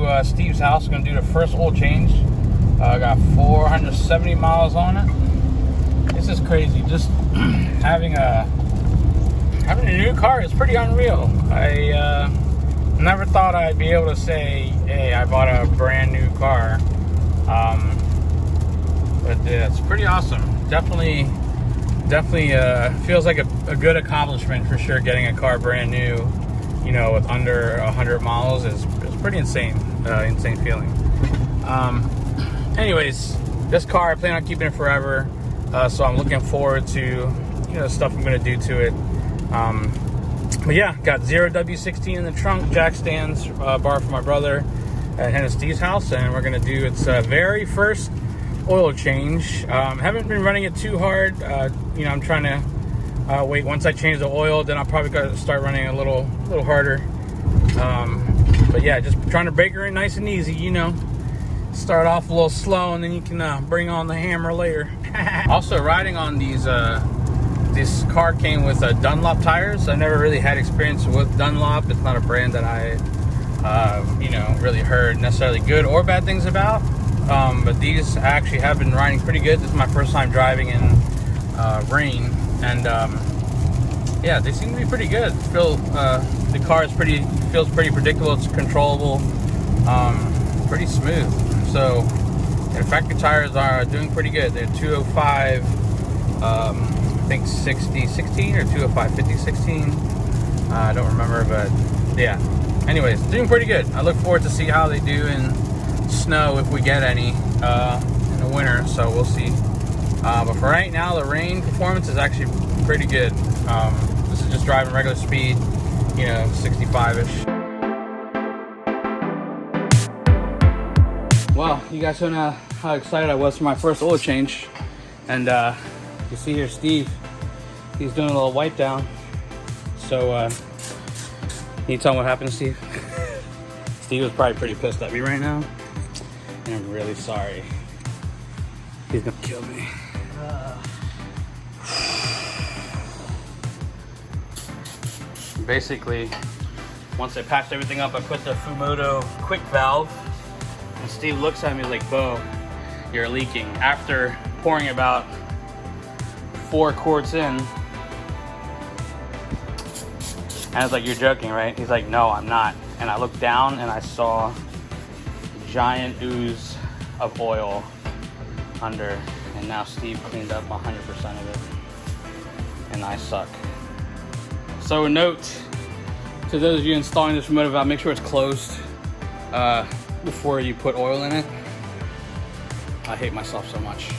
to Steve's house. Gonna do the first oil change. I got 470 miles on it. This is crazy. Just having a new car is pretty unreal. I never thought I'd be able to say, hey, I bought a brand new car. But it's pretty awesome. Definitely feels like a good accomplishment for sure. Getting a car brand new, you know, with under 100 miles is pretty insane. Insane feeling. Anyways, this car I plan on keeping it forever. So I'm looking forward to, you know, stuff I'm gonna do to it. But yeah, got 0W16 in the trunk, jack stands, borrowed from my brother at Hannah Steve's house, and we're gonna do its very first oil change. Haven't been running it too hard. You know, I'm trying to wait. Once I change the oil, then I'll probably gotta start running a little harder. But yeah, just trying to break her in nice and easy. You know, start off a little slow, and then you can bring on the hammer later. Also, riding on these. This car came with Dunlop tires. I never really had experience with Dunlop. It's not a brand that I, you know, really heard necessarily good or bad things about. But these actually have been riding pretty good. This is my first time driving in rain, and yeah, they seem to be pretty good. The car is feels pretty predictable. It's controllable, pretty smooth. So the factory tires are doing pretty good. They're 205. I think 60/16 or 205 50/16. I don't remember, but yeah. Anyways, doing pretty good. I look forward to see how they do in snow if we get any in the winter. So we'll see. But for right now, the rain performance is actually pretty good. This is just driving regular speed, you know, 65-ish. Well, you guys don't know how excited I was for my first oil change, and you see here, Steve, he's doing a little wipe down. So, can you tell me what happened, Steve? Steve was probably pretty pissed at me right now, and I'm really sorry. He's gonna kill me. Basically, once I patched everything up, I put the Fumoto quick valve, and Steve looks at me like, Bo, you're leaking. After pouring about 4 quarts in, and I was like, you're joking, right? He's like, no, I'm not. And I looked down and I saw a giant ooze of oil under, and now Steve cleaned up 100% of it, and I suck. So a note to those of you installing this Fumoto valve, make sure it's closed before you put oil in it. I hate myself so much.